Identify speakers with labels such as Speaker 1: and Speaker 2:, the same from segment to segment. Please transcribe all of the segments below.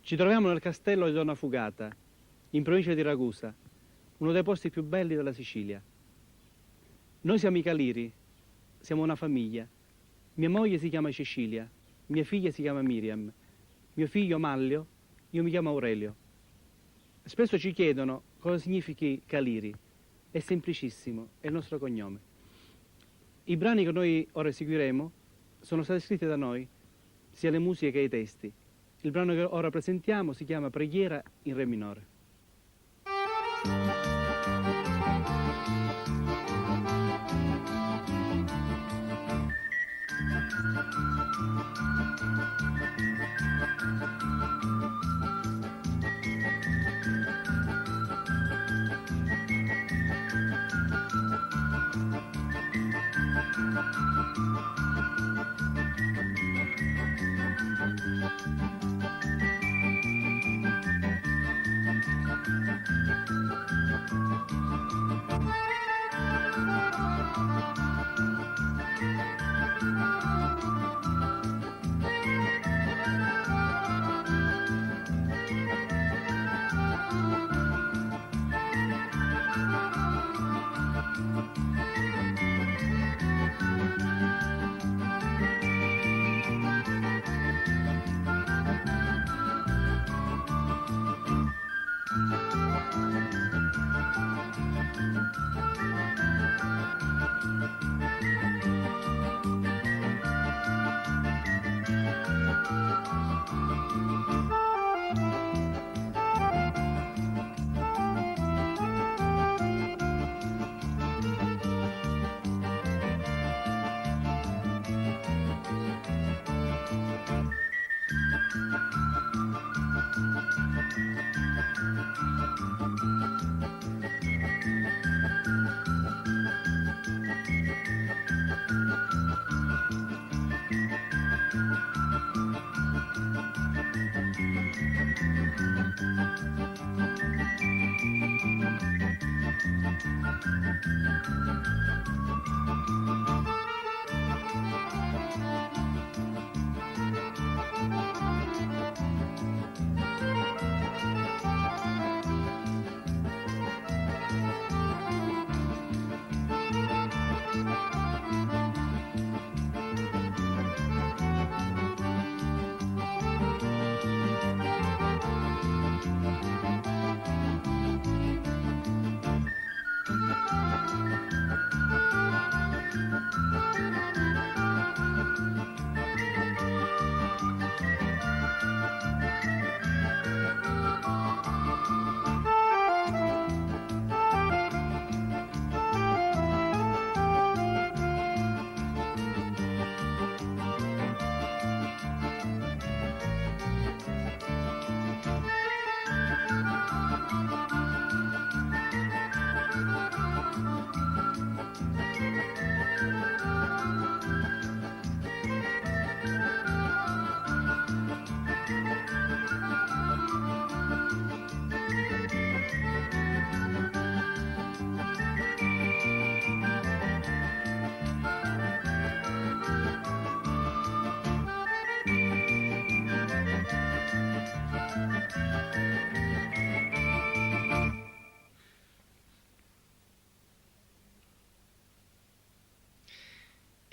Speaker 1: Ci troviamo nel castello di Donna Fugata, in provincia di Ragusa, uno dei posti più belli della Sicilia. Noi siamo i Caliri, siamo una famiglia. Mia moglie si chiama Cecilia, mia figlia si chiama Miriam, mio figlio Mallio, io mi chiamo Aurelio. Spesso ci chiedono cosa significhi Caliri. È semplicissimo, è il nostro cognome. I brani che noi ora eseguiremo sono stati scritti da noi, sia le musiche che i testi. Il brano che ora presentiamo si chiama Preghiera in Re minore.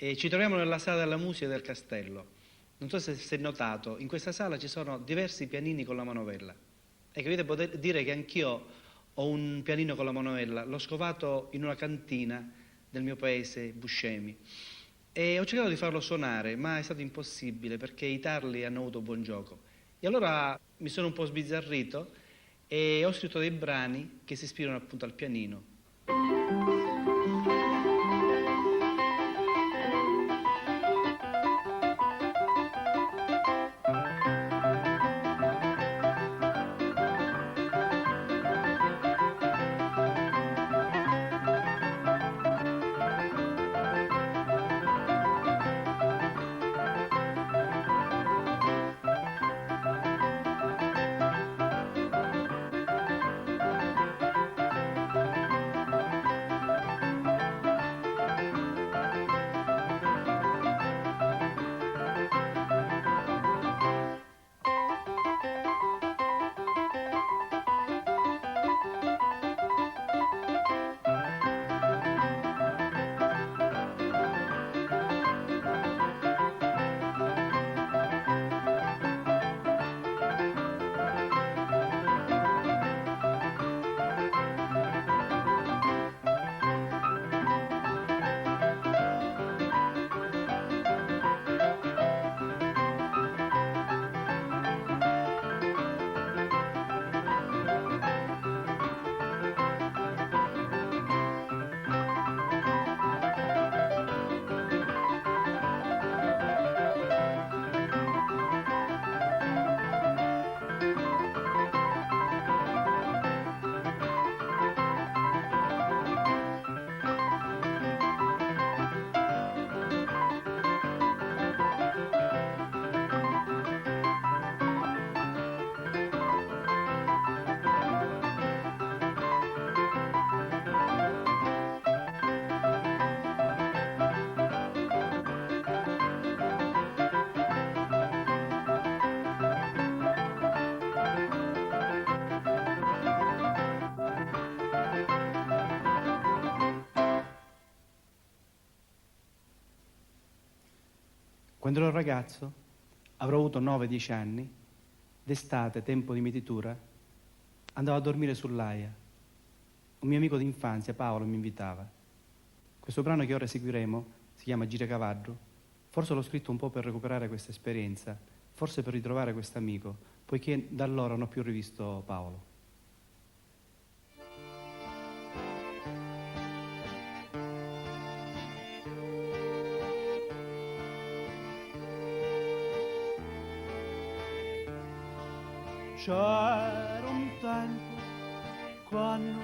Speaker 1: E ci troviamo nella sala della musica del castello. Non so se si è notato, in questa sala ci sono diversi pianini con la manovella. Ecco, vedete, poter dire che anch'io ho un pianino con la manovella, l'ho scovato in una cantina del mio paese, Buscemi. E ho cercato di farlo suonare, ma è stato impossibile perché i tarli hanno avuto buon gioco. E allora mi sono un po' sbizzarrito e ho scritto dei brani che si ispirano appunto al pianino. Quando ero ragazzo, avrò avuto 9-10 anni, d'estate, tempo di mietitura, andavo a dormire sull'Aia. Un mio amico d'infanzia, Paolo, mi invitava. Questo brano che ora eseguiremo si chiama Giracavallo. Forse l'ho scritto un po' per recuperare questa esperienza, forse per ritrovare questo amico, poiché da allora non ho più rivisto Paolo. C'era un tempo quando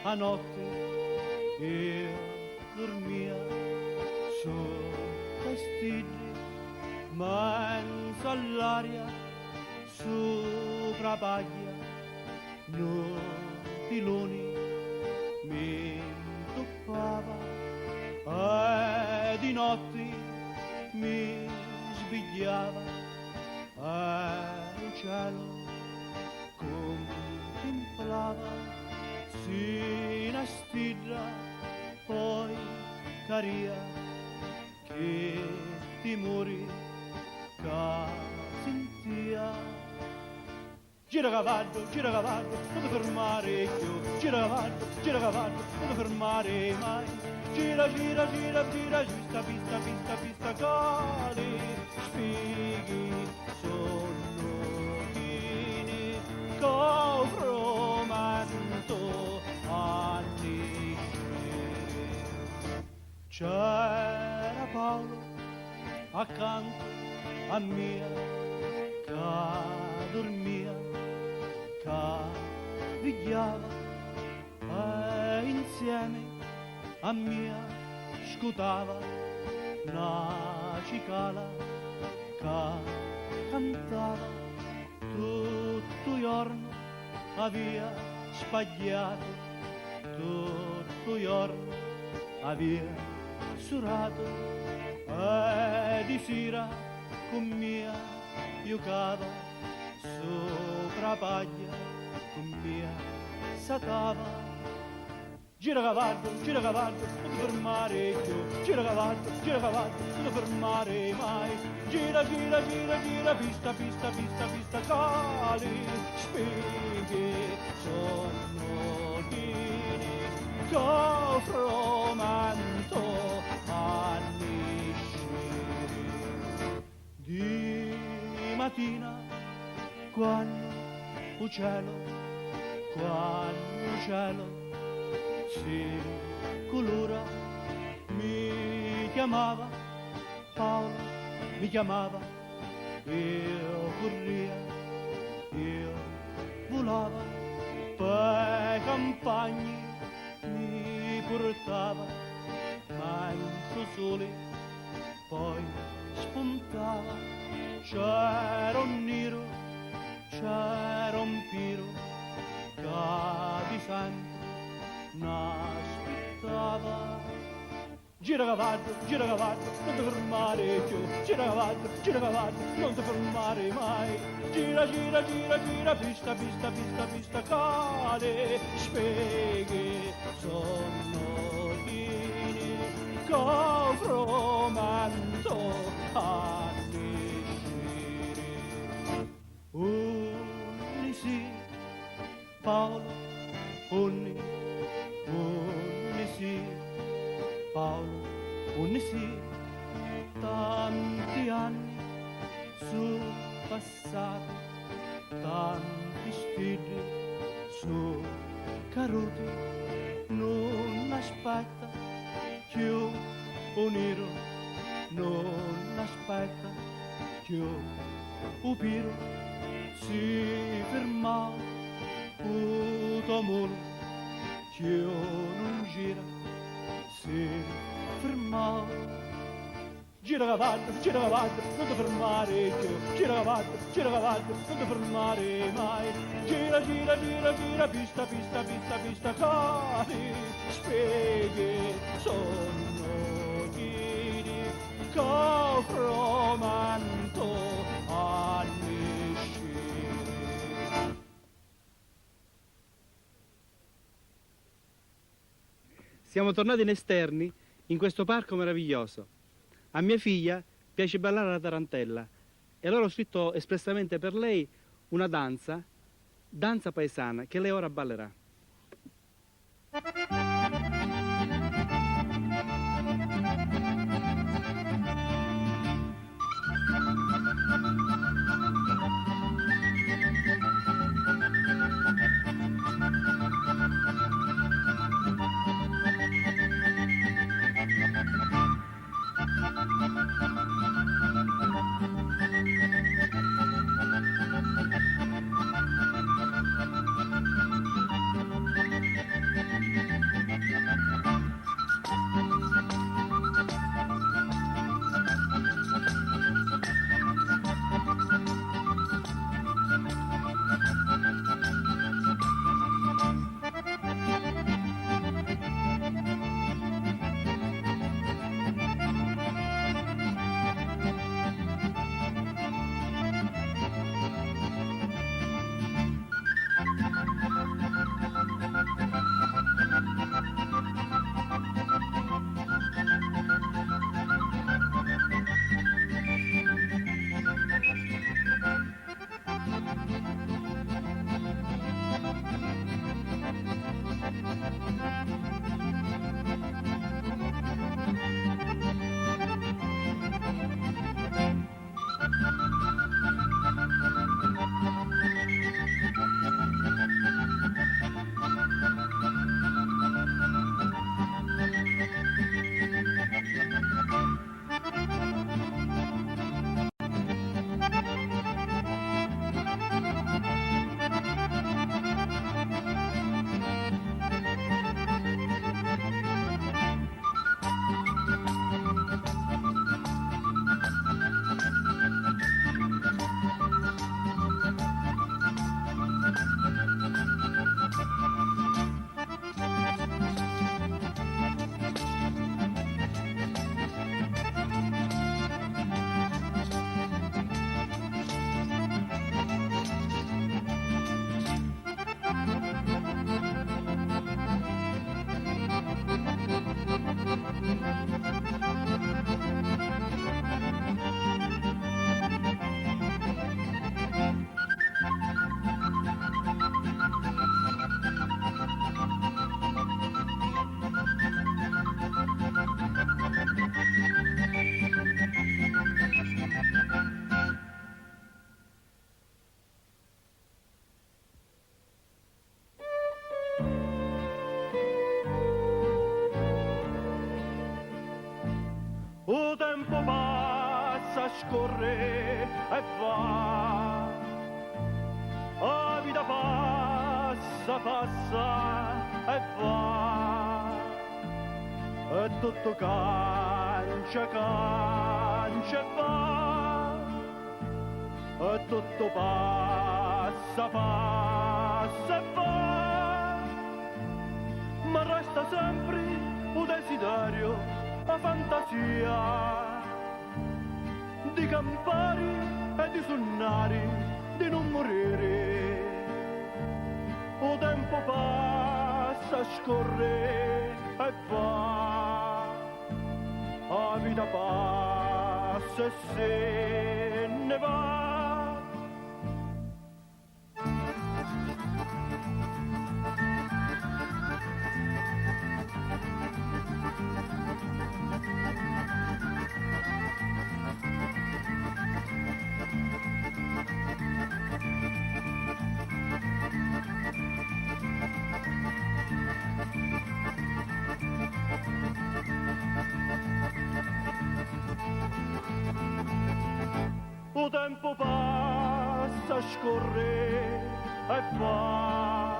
Speaker 1: a notte io dormia su vestiti, mezzo all'aria, sopra paglia, piloni mi intoppava e di notte mi sbigliava e il cielo contemplava, si nastidra, poi caria, che timori ca sentia. Giracavallo, non ti fermare più, giracavallo, non ti fermare mai. Gira, pista, cali, spighi, sonnolini, cofromanto, anni. C'era Paolo accanto a mia, che dormia, che vigliava, e insieme a mia scutava una cicala che cantava tutto il giorno, aveva spagliato tutto il giorno, aveva surato e di sera con mia giocava sopra paglia, con mia satava. Giracavallo, non ti fermare più, giracavallo, non ti fermare mai. Gira, pista, cali, spighi, sonnolini, cofromanto, anni sciri. Di mattina, quando il cielo si colora, mi chiamava Paolo, mi chiamava, io corria, io volava, per campagne mi portava, manco sole, poi spuntava, c'era un nero, c'era un piro, che di sangue n'aspettava. Giracavallo, non ti fermare più, giracavallo, non ti fermare mai. Gira, pista, cale, speghe, sonnolini, cofromanto, anni sciri. Unni sì, Paolo, unni sì, Paolo, unni sì, tanti anni su passati, tanti stili su caduti, non aspetta più un nero, non aspetta più un piro, si fermò tutto muro. Io non gira, si fermò. Giracavallo, non ti fermare più, giracavallo, non ti fermare mai. Gira, pista, cali, speghe, sonnolini, cofromanto, anni sciri. Siamo tornati in esterni in questo parco meraviglioso. A mia figlia piace ballare la tarantella e allora ho scritto espressamente per lei una danza paesana, che lei ora ballerà.
Speaker 2: O tempo passa, scorre e va, la vita passa, passa e va, e tutto cancia, cancia e va, e tutto passa, passa e va, ma resta sempre un desiderio, la fantasia di campare e di suonare, di non morire. O tempo passa, scorre e va, la vita passa e se ne va. O tempo passa, scorre e va,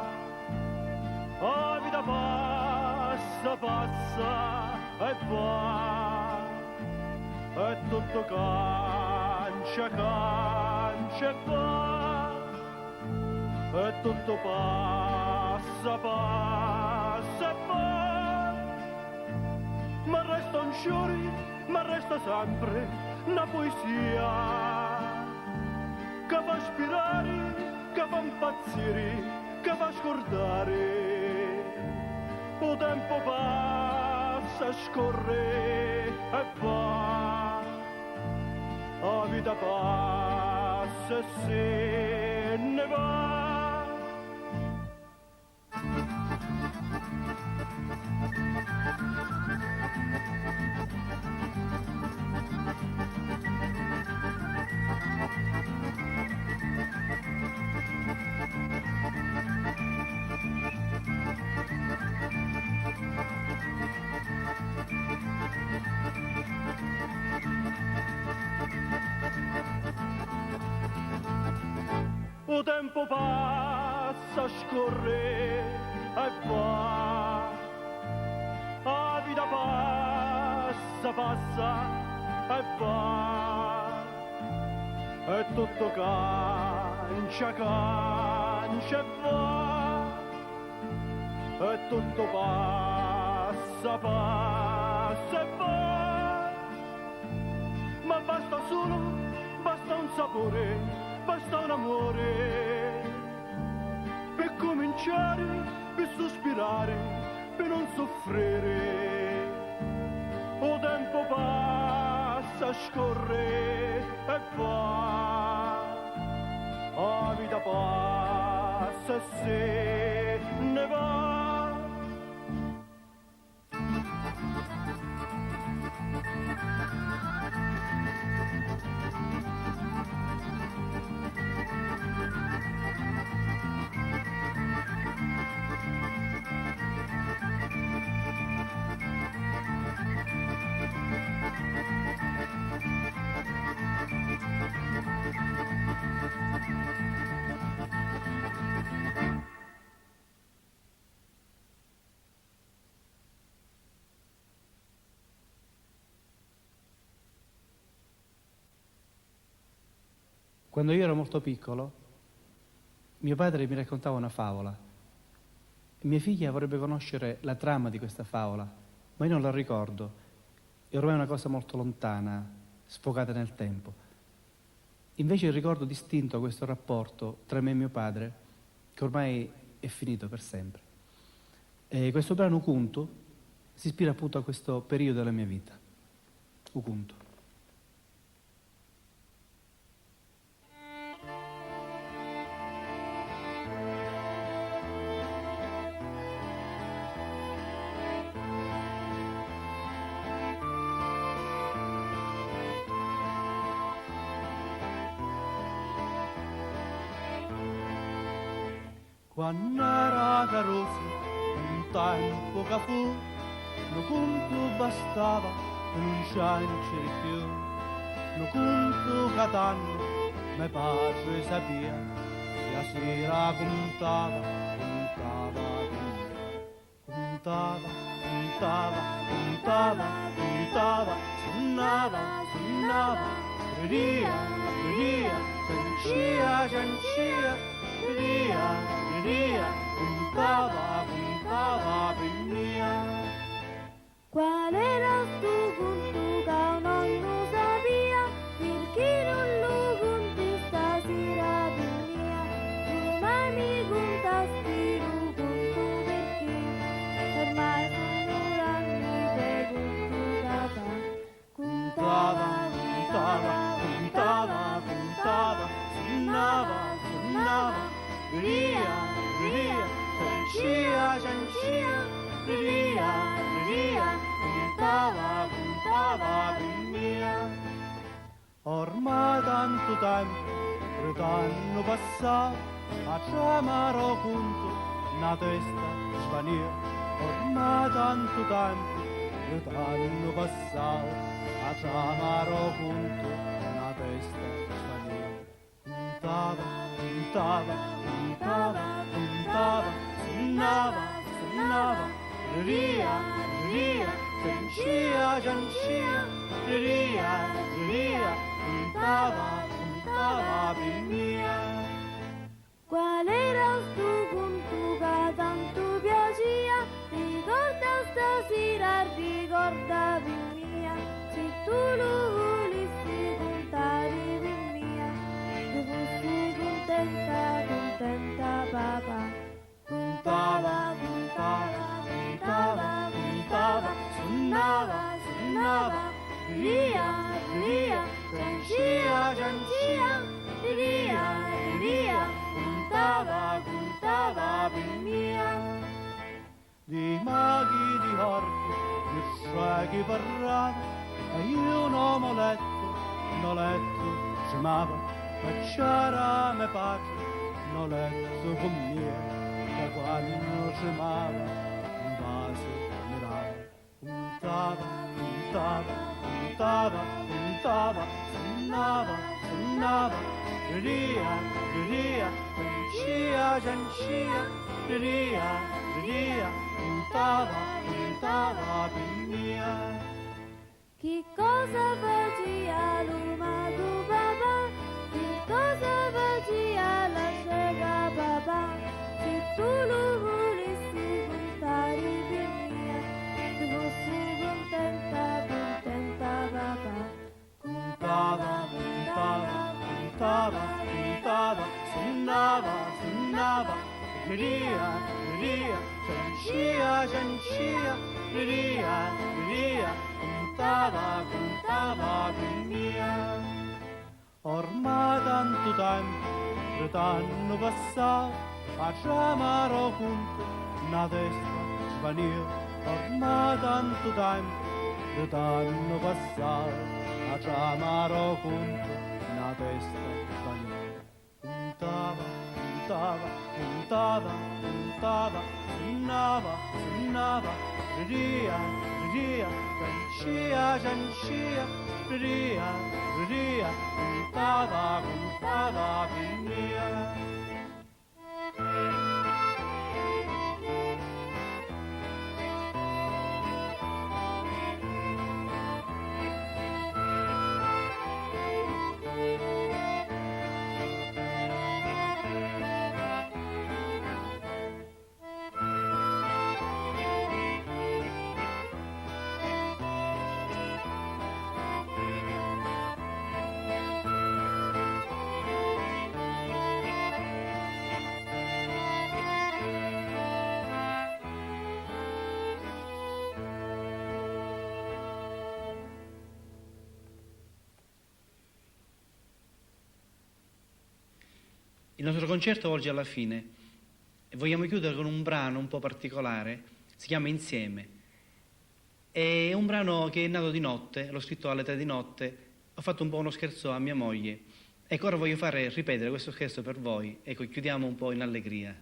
Speaker 2: la vita passa, passa e va, e tutto cancia, cancia e va, e tutto passa, passa e va, ma resta un fiore, ma resta sempre una poesia che fa ispirare, che fa impazzire, che fa scordare. O tempo passa, scorre e va, la vita passa e se ne va. O tempo passa, scorre e va, la vita passa e va, e tutto cancia e va, e tutto passa e va, ma basta un sapore, basta un amore per cominciare, per sospirare, per non soffrire. O tempo passa, scorre e va, la vita passa e se ne va.
Speaker 1: Quando io ero molto piccolo, mio padre mi raccontava una favola. Mia figlia vorrebbe conoscere la trama di questa favola, ma io non la ricordo. È ormai una cosa molto lontana, sfocata nel tempo. Invece ricordo distinto questo rapporto tra me e mio padre, che ormai è finito per sempre. E questo brano Ukuntu si ispira appunto a questo periodo della mia vita. Ukuntu.
Speaker 2: Quando era carosi, un tempo che fu, lo conto bastava e non c'è più. Lo conto che tanto me padre sapeva, la sera contava, suonava, ria, ciancia, ria, contava per mia.
Speaker 3: Qual era sto conto che non lo sapia, perché non lo conti stasera per mia? Tu mai mi contasti lo conto perché ormai sono anni che conto
Speaker 2: Contava, suonava, ria, ciancia, ria, contava per mia. Ormai tanto tempo, tanto passato, a chiamare conto, una testa spania. Ormai tanto tempo, tanto passato, a chiamare conto, una testa spania. Contava, suonava, ria, ciancia, ria, contava per mia.
Speaker 3: Qual era sto conto che tanto piaceva? Ricorda stasera, ricorda per mia. Se tu lo volessi contare per mia, tu fossi contenta papà. Contava, suonava, ria, ciancia,
Speaker 2: di maghi di orti, di sciaghi parlava, e io non ho letto, gemava, ma c'era me pace, non letto con me, da quando gemava, un vaso mirava, puntava, sonnava, ria, ria, puntava, mia.
Speaker 3: Che cosa faceva l'umago papà? Che cosa faceva la cieca papà? Se tu lo volessi contare per mia, tu fossi contenta papà.
Speaker 2: Puntava, sonnava, ria, ciancia, ria, puntava, mia. Ormai tanto tempo, tanto passato, facciamo conto, una testa svanire. Ormai tanto tempo, tanto passato, facciamo conto, una testa svanire. Puntava, sonnava, ria, ciancia, ria, puntava, mia.
Speaker 1: Il nostro concerto volge alla fine e vogliamo chiudere con un brano un po' particolare, si chiama Insieme. È un brano che è nato di notte, l'ho scritto all'età di notte, ho fatto un po' uno scherzo a mia moglie. Ecco, ora voglio ripetere questo scherzo per voi, ecco, chiudiamo un po' in allegria.